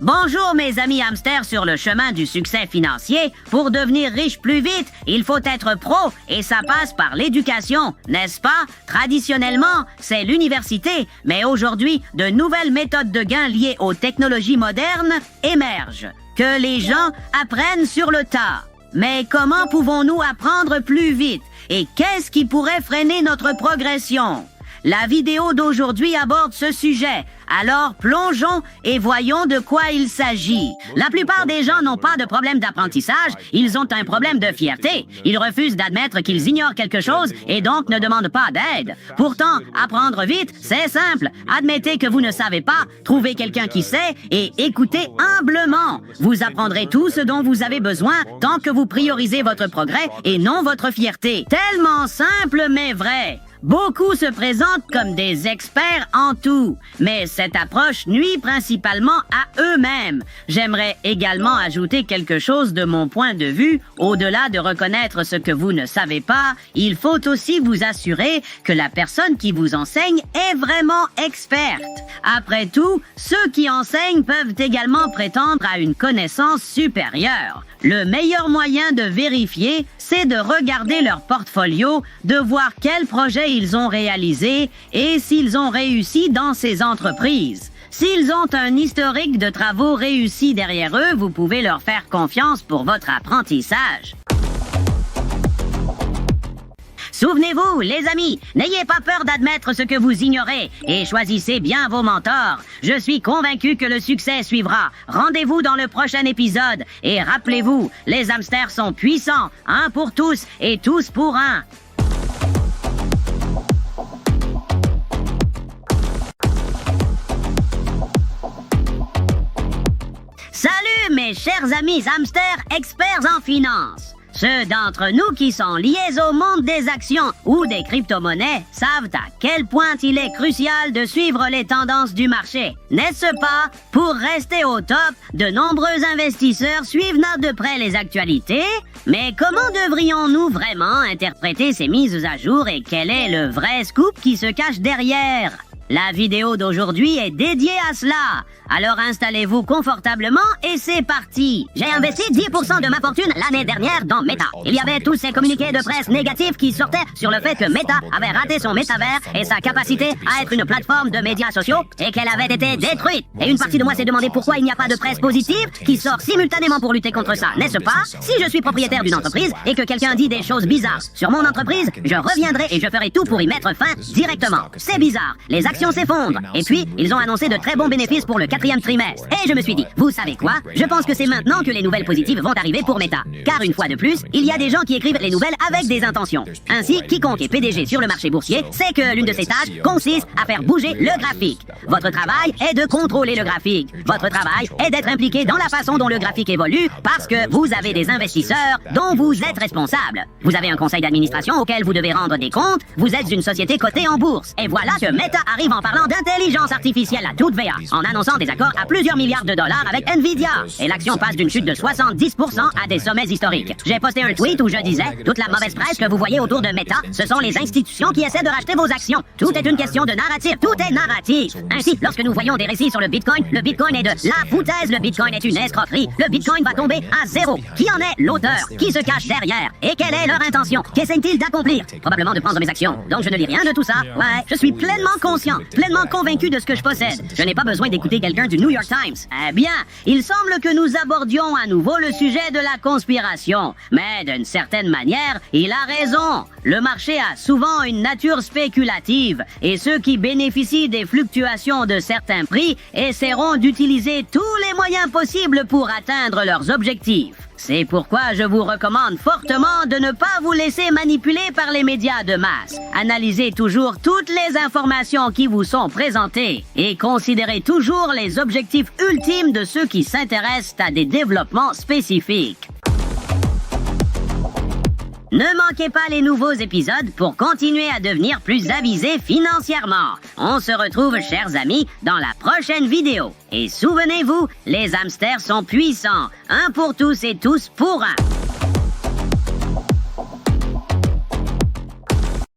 Bonjour mes amis hamsters sur le chemin du succès financier. Pour devenir riche plus vite, il faut être pro et ça passe par l'éducation, n'est-ce pas? Traditionnellement, c'est l'université, mais aujourd'hui, de nouvelles méthodes de gain liées aux technologies modernes émergent. Que les gens apprennent sur le tas. Mais comment pouvons-nous apprendre plus vite? Et qu'est-ce qui pourrait freiner notre progression? La vidéo d'aujourd'hui aborde ce sujet. Alors, plongeons et voyons de quoi il s'agit. La plupart des gens n'ont pas de problème d'apprentissage, ils ont un problème de fierté. Ils refusent d'admettre qu'ils ignorent quelque chose et donc ne demandent pas d'aide. Pourtant, apprendre vite, c'est simple. Admettez que vous ne savez pas, trouvez quelqu'un qui sait et écoutez humblement. Vous apprendrez tout ce dont vous avez besoin tant que vous priorisez votre progrès et non votre fierté. Tellement simple mais vrai. Beaucoup se présentent comme des experts en tout, mais cette approche nuit principalement à eux-mêmes. J'aimerais également ajouter quelque chose de mon point de vue. Au-delà de reconnaître ce que vous ne savez pas, il faut aussi vous assurer que la personne qui vous enseigne est vraiment experte. Après tout, ceux qui enseignent peuvent également prétendre à une connaissance supérieure. Le meilleur moyen de vérifier, c'est de regarder leur portfolio, de voir quels projets ils ont réalisés et s'ils ont réussi dans ces entreprises. S'ils ont un historique de travaux réussis derrière eux, vous pouvez leur faire confiance pour votre apprentissage. Souvenez-vous, les amis, n'ayez pas peur d'admettre ce que vous ignorez et choisissez bien vos mentors. Je suis convaincu que le succès suivra. Rendez-vous dans le prochain épisode et rappelez-vous, les hamsters sont puissants, un pour tous et tous pour un. Salut mes chers amis hamsters experts en finance. Ceux d'entre nous qui sont liés au monde des actions ou des crypto-monnaies savent à quel point il est crucial de suivre les tendances du marché. N'est-ce pas? Pour rester au top, de nombreux investisseurs suivent de près les actualités. Mais comment devrions-nous vraiment interpréter ces mises à jour et quel est le vrai scoop qui se cache derrière? La vidéo d'aujourd'hui est dédiée à cela. Alors installez-vous confortablement et c'est parti. J'ai investi 10% de ma fortune l'année dernière dans Meta. Il y avait tous ces communiqués de presse négatifs qui sortaient sur le fait que Meta avait raté son métavers et sa capacité à être une plateforme de médias sociaux et qu'elle avait été détruite. Et une partie de moi s'est demandé pourquoi il n'y a pas de presse positive qui sort simultanément pour lutter contre ça, n'est-ce pas? Si je suis propriétaire d'une entreprise et que quelqu'un dit des choses bizarres sur mon entreprise, je reviendrai et je ferai tout pour y mettre fin directement. C'est bizarre. Les actions s'effondrent. Et puis, ils ont annoncé de très bons bénéfices pour le 4e trimestre. Et je me suis dit, vous savez quoi? Je pense que c'est maintenant que les nouvelles positives vont arriver pour Meta. Car une fois de plus, il y a des gens qui écrivent les nouvelles avec des intentions. Ainsi, quiconque est PDG sur le marché boursier sait que l'une de ses tâches consiste à faire bouger le graphique. Votre travail est de contrôler le graphique. Votre travail est d'être impliqué dans la façon dont le graphique évolue parce que vous avez des investisseurs dont vous êtes responsable. Vous avez un conseil d'administration auquel vous devez rendre des comptes. Vous êtes une société cotée en bourse. Et voilà que Meta arrive en parlant d'intelligence artificielle à toute VA, en annonçant des accords à plusieurs milliards de dollars avec Nvidia. Et l'action passe d'une chute de 70% à des sommets historiques. J'ai posté un tweet où je disais, toute la mauvaise presse que vous voyez autour de Meta, ce sont les institutions qui essaient de racheter vos actions. Tout est une question de narratif. Tout est narratif. Ainsi, lorsque nous voyons des récits sur le Bitcoin est de la foutaise, le Bitcoin est une escroquerie, le Bitcoin va tomber à zéro. Qui en est l'auteur? Qui se cache derrière? Et quelle est leur intention? Qu'essaient-ils d'accomplir? Probablement de prendre mes actions. Donc je ne lis rien de tout ça. Ouais, je suis pleinement conscient, pleinement convaincu de ce que je possède. Je n'ai pas besoin d'écouter quelqu'un du New York Times. Eh bien, il semble que nous abordions à nouveau le sujet de la conspiration. Mais d'une certaine manière, il a raison. Le marché a souvent une nature spéculative et ceux qui bénéficient des fluctuations de certains prix essaieront d'utiliser tous les moyens possibles pour atteindre leurs objectifs. C'est pourquoi je vous recommande fortement de ne pas vous laisser manipuler par les médias de masse. Analysez toujours toutes les informations qui vous sont présentées et considérez toujours les objectifs ultimes de ceux qui s'intéressent à des développements spécifiques. Ne manquez pas les nouveaux épisodes pour continuer à devenir plus avisé financièrement. On se retrouve, chers amis, dans la prochaine vidéo. Et souvenez-vous, les hamsters sont puissants. Un pour tous et tous pour un.